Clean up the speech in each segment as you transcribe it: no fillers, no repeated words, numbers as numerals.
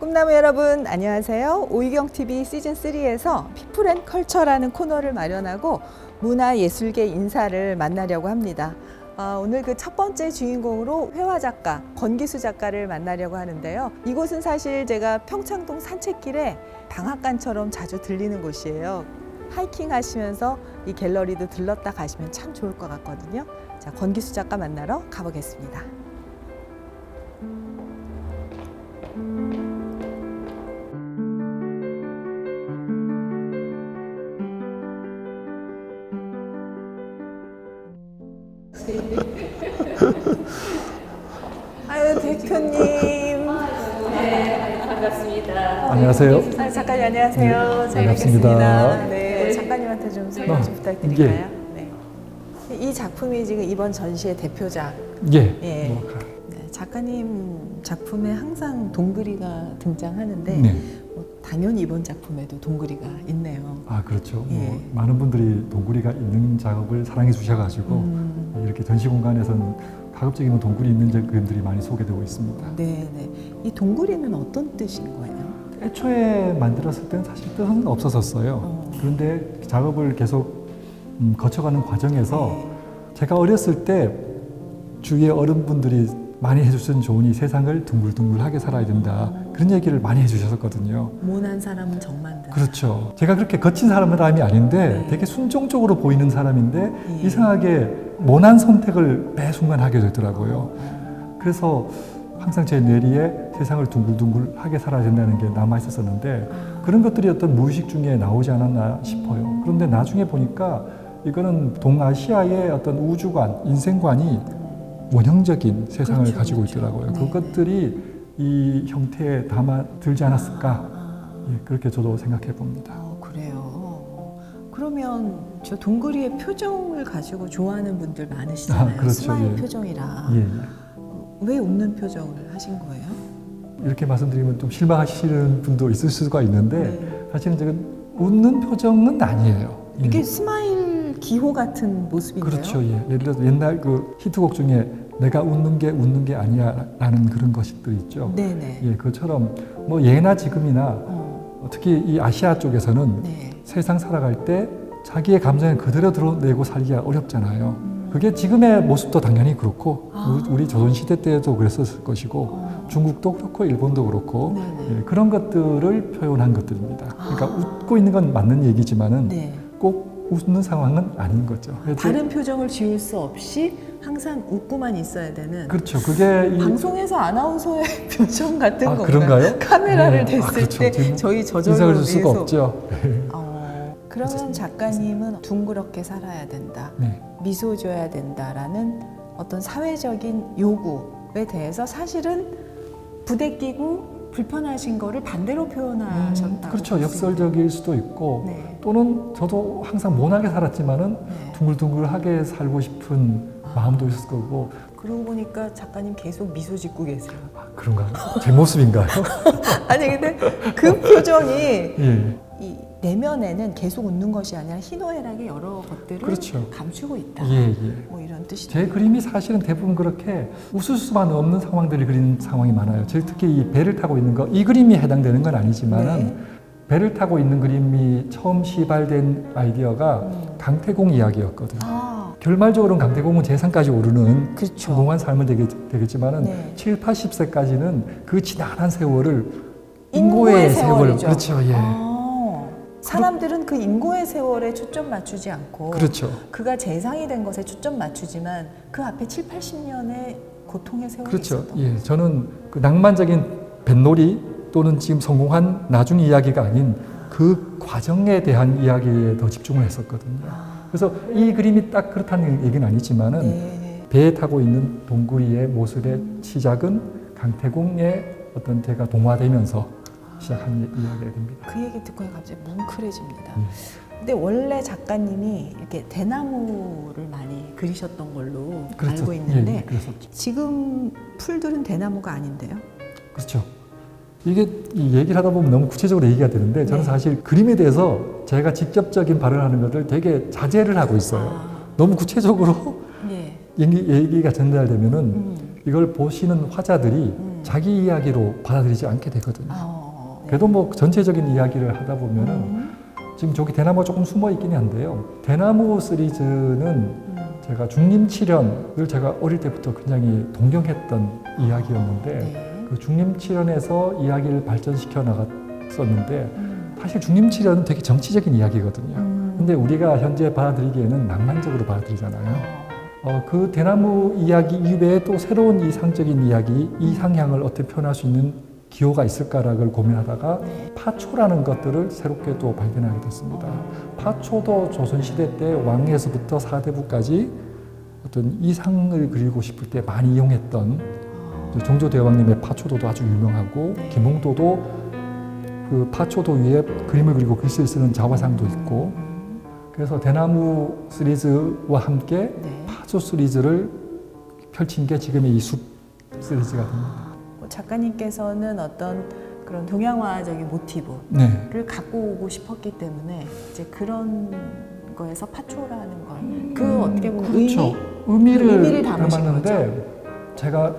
꿈나무 여러분 안녕하세요. 오유경TV 시즌3에서 피플앤컬처라는 코너를 마련하고 문화예술계 인사를 만나려고 합니다. 오늘 그 첫 번째 주인공으로 회화작가 권기수 작가를 만나려고 하는데요. 이곳은 사실 제가 평창동 산책길에 방앗간처럼 자주 들리는 곳이에요. 하이킹 하시면서 이 갤러리도 들렀다 가시면 참 좋을 것 같거든요. 자, 권기수 작가 만나러 가보겠습니다. 아유, 대표님. 네, 반갑습니다. 안녕하세요. 아유, 작가님 안녕하세요. 잘 반갑습니다. 뵙겠습니다. 네, 작가님한테 좀 설명 좀 부탁드릴까요? 네. 이 작품이 지금 이번 전시의 대표작. 예. 예. 뭐, 네, 작가님 작품에 항상 동그리가 등장하는데 네. 당연히 이번 작품에도 동그리가 있네요. 아, 그렇죠. 예. 뭐, 많은 분들이 동구리가 있는 작업을 사랑해 주셔가지고 이렇게 전시 공간에서는 가급적이면 동굴이 있는 그림들이 많이 소개되고 있습니다. 네, 네. 이 동그리는 어떤 뜻인 거예요? 애초에 만들었을 때는 사실 뜻은 없었었어요. 그런데 작업을 계속 거쳐가는 과정에서 네. 제가 어렸을 때 주위의 어른분들이 많이 해주신 조언이 세상을 둥글둥글하게 살아야 된다. 그런 얘기를 많이 해주셨었거든요. 모난 사람은 정 만든다. 그렇죠. 제가 그렇게 거친 사람이 아닌데 네. 되게 순종적으로 보이는 사람인데 예. 이상하게 모난 선택을 매 순간 하게 되더라고요. 그래서 항상 제 뇌리에 세상을 둥글둥글하게 살아야 된다는 게 남아 있었었는데 그런 것들이 어떤 무의식 중에 나오지 않았나 싶어요. 그런데 나중에 보니까 이거는 동아시아의 어떤 우주관, 인생관이 원형적인 세상을 그렇죠, 가지고 그렇죠. 있더라고요. 네. 그것들이 이 형태에 담아들지 않았을까? 예, 그렇게 저도 생각해 봅니다. 그래요. 그러면 저 동그리의 표정을 가지고 좋아하는 분들 많으시잖아요. 아, 그렇죠. 스마일 예. 표정이라. 예, 예. 왜 웃는 표정을 하신 거예요? 이렇게 말씀드리면 좀 실망하시는 분도 있을 수가 있는데 네. 사실은 지금 웃는 표정은 아니에요. 예. 이게 스마일 기호 같은 모습인데요. 그렇죠. 예. 예를 들어서 옛날 그 히트곡 중에 내가 웃는 게 아니야 라는 그런 것들 있죠. 네네. 예, 그것처럼 뭐 예나 지금이나 특히 이 아시아 쪽에서는 네. 세상 살아갈 때 자기의 감정을 그대로 드러내고 살기가 어렵잖아요. 그게 지금의 모습도 당연히 그렇고 우리 조선시대 때도 그랬었을 것이고 중국도 그렇고 일본도 그렇고 네네. 예, 그런 것들을 표현한 것들입니다. 그러니까 웃고 있는 건 맞는 얘기지만은 네. 꼭 웃는 상황은 아닌 거죠. 그래서 다른 표정을 지울 수 없이 항상 웃고만 있어야 되는. 그렇죠. 그게 이 방송에서 아나운서의 표정 같은 건가요? 그런가요? 카메라를 네. 댔을 그렇죠. 때 지금 저희 저절로 인상을 줄 수가 위해서. 없죠. 그러면 작가님은 둥그렇게 살아야 된다, 네. 미소 줘야 된다라는 어떤 사회적인 요구에 대해서 사실은 부대끼고 불편하신 거를 반대로 표현하셨다고. 그렇죠. 볼수 역설적일 수도 있고 네. 또는 저도 항상 모나게 살았지만은 네. 둥글둥글하게 살고 싶은 마음도 있을 거고. 그러고 보니까 작가님 계속 미소 짓고 계세요. 그런가요? 제 모습인가요? 아니 근데 그 표정이 예. 이 내면에는 계속 웃는 것이 아니라 희노애락의 여러 것들을 그렇죠. 감추고 있다. 예, 예. 뭐 이런 뜻이. 제 그림이 사실은 대부분 그렇게 웃을 수만 없는 상황들을 그리는 상황이 많아요. 제일 특히 이 배를 타고 있는 거, 이 그림이 해당되는 건 아니지만은 네. 배를 타고 있는 그림이 처음 시발된 아이디어가 강태공 이야기였거든요. 결말적으로는 강태공은 재산까지 오르는 그렇죠. 성공한 삶은 되겠지만은 네. 7, 80세까지는 그 지난한 세월을 인고의 세월이죠. 그렇죠. 예. 사람들은 그 인고의 세월에 초점 맞추지 않고 그렇죠. 그가 재상이 된 것에 초점 맞추지만 그 앞에 7, 80년의 고통의 세월이 그렇죠. 있었던 예. 거죠. 저는 그 낭만적인 뱃놀이 또는 지금 성공한 나중 이야기가 아닌 그 과정에 대한 이야기에 더 집중을 했었거든요. 그래서 이 그림이 딱 그렇다는 얘기는 아니지만은 네. 배에 타고 있는 동구리의 모습의 시작은 강태공의 어떤 제가 동화되면서 시작한 이야기가 됩니다. 그 얘기 듣고 갑자기 뭉클해집니다. 근데 원래 작가님이 이렇게 대나무를 많이 그리셨던 걸로 그렇죠. 알고 있는데 예, 그랬었죠. 지금 풀들은 대나무가 아닌데요? 그렇죠. 이게 이 얘기를 하다 보면 너무 구체적으로 얘기가 되는데 저는 네. 사실 그림에 대해서 제가 직접적인 발언을 하는 것을 되게 자제를 하고 있어요. 너무 구체적으로 예. 얘기가 전달되면은 이걸 보시는 화자들이 자기 이야기로 받아들이지 않게 되거든요. 네. 그래도 뭐 전체적인 이야기를 하다 보면은 지금 저기 대나무가 조금 숨어 있긴 한데요. 대나무 시리즈는 제가 중림칠연을 제가 어릴 때부터 굉장히 동경했던 이야기였는데 네. 그 중림칠연에서 이야기를 발전시켜 나갔었는데 사실 중림칠연은 되게 정치적인 이야기거든요. 근데 우리가 현재 받아들이기에는 낭만적으로 받아들이잖아요. 그 대나무 이야기 이외에 또 새로운 이상적인 이야기, 이상향을 어떻게 표현할 수 있는 기호가 있을까라고 고민하다가 파초라는 것들을 새롭게 또 발견하게 됐습니다. 파초도 조선시대 때 왕에서부터 사대부까지 어떤 이상을 그리고 싶을 때 많이 이용했던 정조대왕님의 파초도도 아주 유명하고 김홍도도 그 파초도 위에 그림을 그리고 글씨를 쓰는 자화상도 있고 그래서 대나무 시리즈와 함께 파초 시리즈를 펼친 게 지금의 이 숲 시리즈가 됩니다. 작가님께서는 어떤 그런 동양화적인 모티브를 네. 갖고 오고 싶었기 때문에 이제 그런 거에서 파초라는 걸 그 어떻게 보면 그렇죠. 의미를 의미를 담으신 담았는데 제가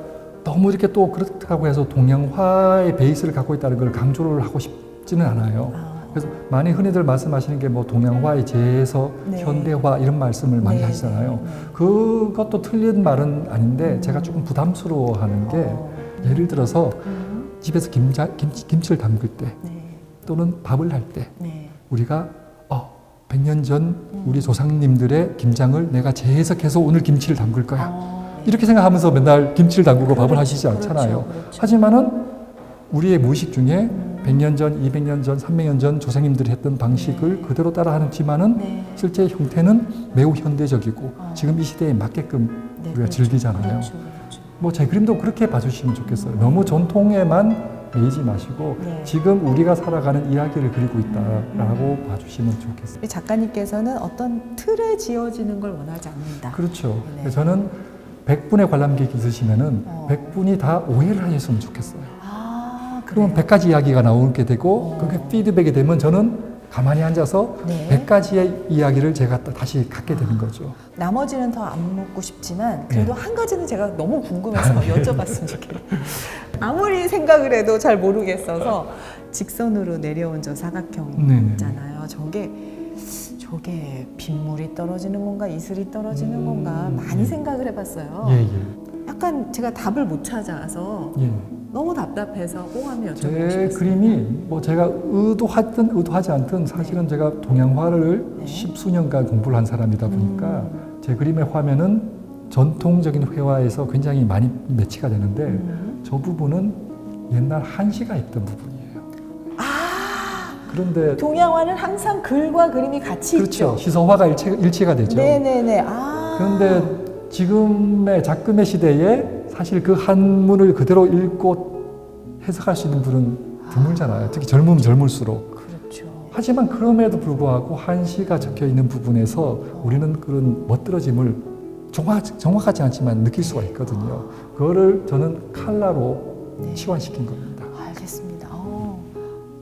너무 이렇게 또 그렇다고 해서 동양화의 베이스를 갖고 있다는 걸 강조를 하고 싶지는 않아요. 그래서 많이 흔히들 말씀하시는 게 뭐 동양화의 재해서 네. 현대화 이런 말씀을 많이 네. 하시잖아요. 그것도 틀린 말은 아닌데 제가 조금 부담스러워하는 게 예를 들어서 집에서 김치를 담글 때 또는 밥을 할 때 우리가 100년 전 우리 조상님들의 김장을 내가 재해석해서 오늘 김치를 담글 거야. 이렇게 생각하면서 맨날 김치를 담그고 밥을 하시지 않잖아요. 그렇죠. 하지만은 우리의 무의식 중에 100년 전, 200년 전, 300년 전 조상님들이 했던 방식을 그대로 따라하지만은 실제 형태는 매우 현대적이고 지금 이 시대에 맞게끔 우리가 즐기잖아요. 뭐 제 그림도 그렇게 봐주시면 좋겠어요. 너무 전통에만 매이지 마시고 지금 우리가 살아가는 이야기를 그리고 있다라고 봐주시면 좋겠어요. 이 작가님께서는 어떤 틀에 지어지는 걸 원하지 않는다. 그렇죠. 네. 저는 100분의 관람객이 있으시면은 100분이 다 오해를 하셨으면 좋겠어요. 그러면 100가지 이야기가 나오게 되고 그게 피드백이 되면 저는 가만히 앉아서 100가지의 이야기를 제가 다시 갖게 되는 거죠. 나머지는 더 안 묻고 싶지만 그래도 한 가지는 제가 너무 궁금해서 여쭤봤으면 좋겠어요. 아무리 생각을 해도 잘 모르겠어서 직선으로 내려온 저 사각형 있잖아요. 저게 빗물이 떨어지는 건가 이슬이 떨어지는 건가 많이 생각을 해봤어요. 약간 제가 답을 못 찾아서 너무 답답해서 꼭 한번 여쭤보고 제 싶었어요. 그림이 뭐 제가 의도하든 의도하지 않든 사실은 제가 동양화를 십수년간 공부를 한 사람이다 보니까 제 그림의 화면은 전통적인 회화에서 굉장히 많이 매치가 되는데 저 부분은 옛날 한시가 있던 부분이에요. 그런데 동양화는 항상 글과 그림이 같이 그렇죠. 있죠. 시서화가 일치가 되죠. 네네네. 그런데 지금의 작금의 시대에 사실 그 한문을 그대로 읽고 해석할 수 있는 분은 드물잖아요. 특히 젊으면 젊을수록. 그렇죠. 하지만 그럼에도 불구하고 한시가 적혀 있는 부분에서 우리는 그런 멋들어짐을 정확하지 않지만 느낄 수가 있거든요. 그거를 저는 칼라로 치환시킨 겁니다. 알겠습니다.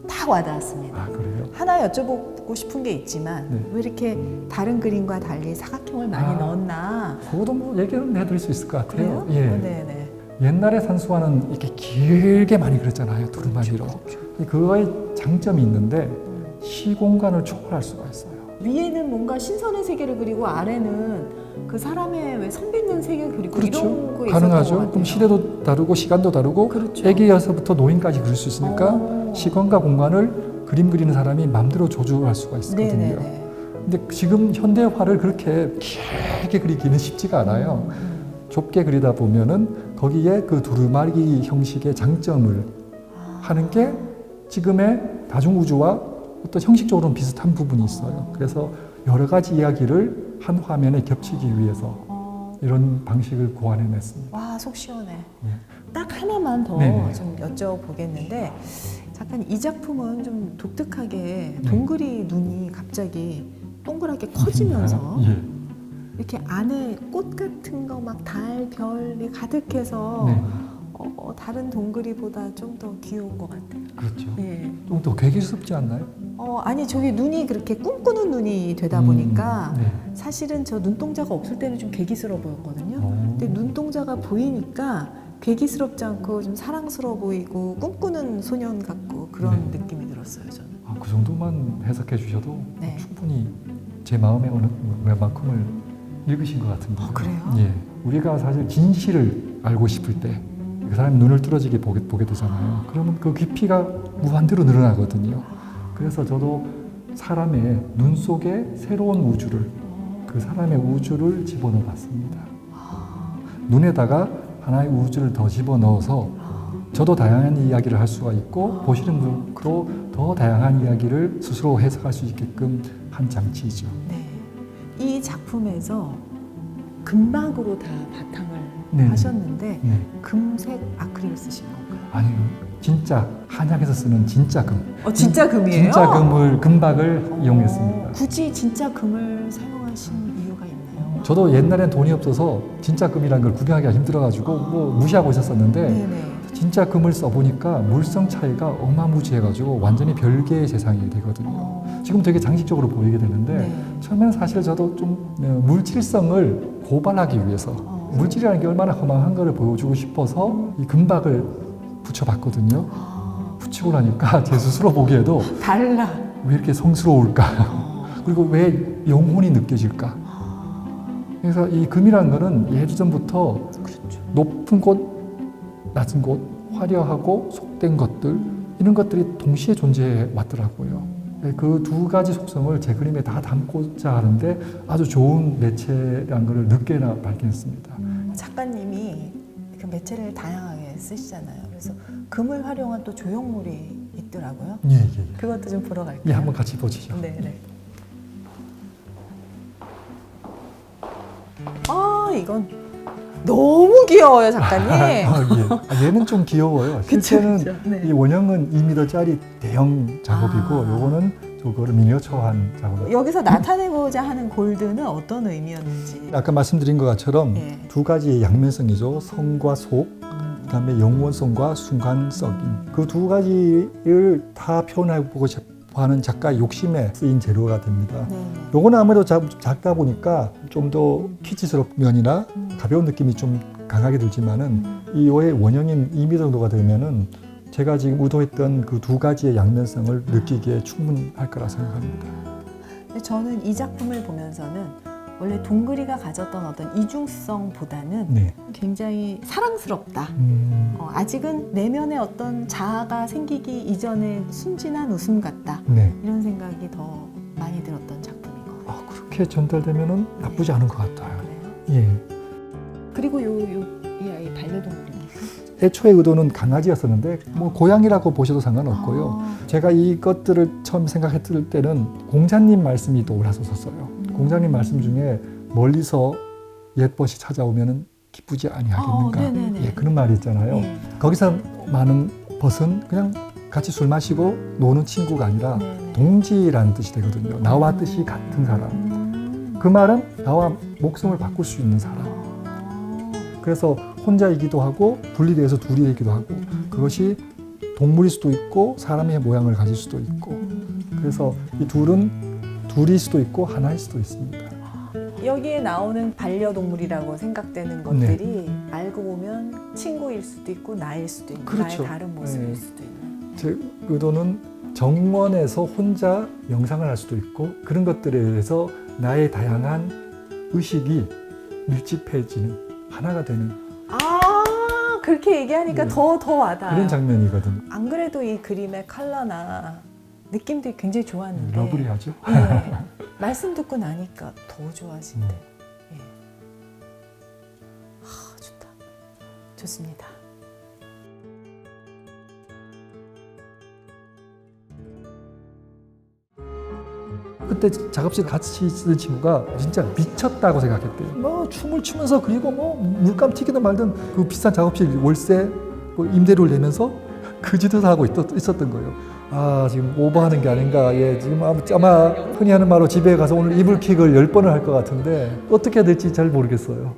다 와닿았습니다. 그래요? 하나 여쭤보고 싶은 게 있지만 왜 이렇게 다른 그림과 달리 사각형을 많이 넣었나? 그것도 뭐 얘기는 해드릴 수 있을 것 같아요. 그래요? 네네. 옛날에 산수화는 이렇게 길게 많이 그렸잖아요. 두루마리로. 그거의 장점이 있는데 시공간을 초월할 수가 있어요. 위에는 뭔가 신선한 세계를 그리고 아래는 그 사람의 왜 선빚는 세계를 그리고 이런 거 가능하죠. 그럼 시대도 다르고 시간도 다르고 애기여서부터 노인까지 그릴 수 있으니까 시간과 공간을 그림 그리는 사람이 마음대로 조절할 수가 있거든요. 근데 지금 현대화를 그렇게 길게 그리기는 쉽지가 않아요. 좁게 그리다 보면은 거기에 그 두루마리 형식의 장점을 하는 게 지금의 다중우주와 어떤 형식적으로는 비슷한 부분이 있어요. 그래서 여러 가지 이야기를 한 화면에 겹치기 위해서 이런 방식을 고안해냈습니다. 와, 속 시원해. 딱 하나만 더 좀 여쭤보겠는데 잠깐 이 작품은 좀 독특하게 동그리 눈이 갑자기 동그랗게 커지면서 이렇게 안에 꽃 같은 거 막 달, 별이 가득해서 다른 동그리보다 좀 더 귀여운 것 같아요. 그렇죠. 좀 더 괴기스럽지 않나요? 아니 저기 눈이 그렇게 꿈꾸는 눈이 되다 보니까 사실은 저 눈동자가 없을 때는 좀 괴기스러워 보였거든요. 근데 눈동자가 보이니까 괴기스럽지 않고 좀 사랑스러워 보이고 꿈꾸는 소년 같고 그런 네. 느낌이 들었어요, 저는. 그 정도만 해석해 주셔도 네. 충분히 제 마음에 어느 만큼을 읽으신 것 같은데. 그래요? 예, 우리가 사실 진실을 알고 싶을 때 그 사람이 눈을 뚫어지게 보게 되잖아요. 그러면 그 깊이가 무한대로 늘어나거든요. 그래서 저도 사람의 눈 속에 새로운 우주를, 그 사람의 우주를 집어넣어 봤습니다. 눈에다가 하나의 우주를 더 집어넣어서 저도 다양한 이야기를 할 수가 있고 보시는 분도 더 다양한 이야기를 스스로 해석할 수 있게끔 한 장치이죠. 네. 이 작품에서 금박으로 다 바탕을 네. 하셨는데 네. 금색 아크릴 쓰신 건가요? 아니요, 진짜 한약에서 쓰는 진짜 금. 진짜 금이에요? 진짜 금박을 이용했습니다. 굳이 진짜 금을 사용하신 이유가 있나요? 저도 옛날엔 돈이 없어서 진짜 금이라는 걸 구경하기가 힘들어가지고 뭐 무시하고 있었었는데 네네. 진짜 금을 써보니까 물성 차이가 어마무지해가지고 완전히 별개의 세상이 되거든요. 지금 되게 장식적으로 보이게 되는데 네. 처음에는 사실 저도 좀 물질성을 고발하기 위해서 물질이라는 게 얼마나 허망한 거를 보여주고 싶어서 이 금박을 붙여봤거든요. 붙이고 나니까 제 스스로 보기에도 달라. 왜 이렇게 성스러울까? 그리고 왜 영혼이 느껴질까? 그래서 이 금이라는 거는 예전부터 그렇죠. 높은 곳, 낮은 곳, 화려하고 속된 것들 이런 것들이 동시에 존재해 왔더라고요. 그 두 가지 속성을 제 그림에 다 담고자 하는데 아주 좋은 매체라는 걸 늦게나 발견했습니다. 작가님이 그 매체를 다양하게 쓰시잖아요. 그래서 금을 활용한 또 조형물이 있더라고요. 예. 그것도 좀 보러 갈까요? 예, 한번 같이 보시죠. 네. 이건 너무 귀여워요, 작가님. 예. 얘는 좀 귀여워요. 실제는 그쵸. 네. 이 원형은 2m짜리 대형 작업이고 요거는 저거를 미니어처한 작업. 여기서 나타내고자 하는 골드는 어떤 의미였는지. 아까 말씀드린 것처럼 예. 두 가지의 양면성이죠. 성과 속, 그다음에 영원성과 순간성인 그 두 가지를 다 표현해보고 하는 작가의 욕심에 쓰인 재료가 됩니다. 네. 요거는 아무래도 작다 보니까 좀 더 키치스러운 면이나 가벼운 느낌이 좀 강하게 들지만은 이 원형인 2m 정도가 되면은 제가 지금 의도했던 그 두 가지의 양면성을 느끼기에 충분할 거라 생각합니다. 근데 저는 이 작품을 보면서는 원래 동그리가 가졌던 어떤 이중성보다는 네. 굉장히 사랑스럽다. 음, 아직은 내면에 어떤 자아가 생기기 이전의 순진한 웃음 같다. 네. 이런 생각이 더 많이 들었던 작품인 것 같아요. 그렇게 전달되면은 나쁘지 않은 것 같아요. 그래요? 예. 그리고 이 아이 반려동물입니까? 애초에 의도는 강아지였었는데 뭐 고양이라고 보셔도 상관없고요. 제가 이것들을 처음 생각했을 때는 공자님 말씀이 떠올랐었어요. 공자님 말씀 중에 멀리서 옛벗이 찾아오면은 기쁘지 아니하겠는가. 네네네. 예, 그런 말이 있잖아요. 네. 거기서 많은 벗은 그냥 같이 술 마시고 노는 친구가 아니라 네네. 동지라는 뜻이 되거든요. 나와 뜻이 같은 사람. 그 말은 나와 목숨을 바꿀 수 있는 사람. 그래서 혼자이기도 하고 분리돼서 둘이이기도 하고 그것이 동물일 수도 있고 사람의 모양을 가질 수도 있고 그래서 이 둘은 둘일 수도 있고 하나일 수도 있습니다. 여기에 나오는 반려동물이라고 생각되는 것들이 알고 보면 친구일 수도 있고 나일 수도 있고 그렇죠. 나의 다른 모습일 네. 수도 있는. 제 의도는 정원에서 혼자 명상을 할 수도 있고 그런 것들에 대해서 나의 다양한 의식이 밀집해지는 하나가 되는 그렇게 얘기하니까 네. 더 와닿아요. 그런 장면이거든요. 안 그래도 이 그림의 컬러나 느낌들이 굉장히 좋았는데 러블리하죠? 네. 말씀 듣고 나니까 더 좋아진대. 예. 좋다. 좋습니다. 그때 작업실 같이 있는 친구가 진짜 미쳤다고 생각했대요. 뭐 춤을 추면서 그리고 뭐 물감 튀기든 말든 그 비싼 작업실 월세 뭐 임대료를 내면서 그 짓을 하고 있었던 거예요. 지금 오버하는 게 아닌가. 예, 지금 아마 흔히 하는 말로 집에 가서 오늘 이불킥을 10번을 할 것 같은데 어떻게 해야 될지 잘 모르겠어요.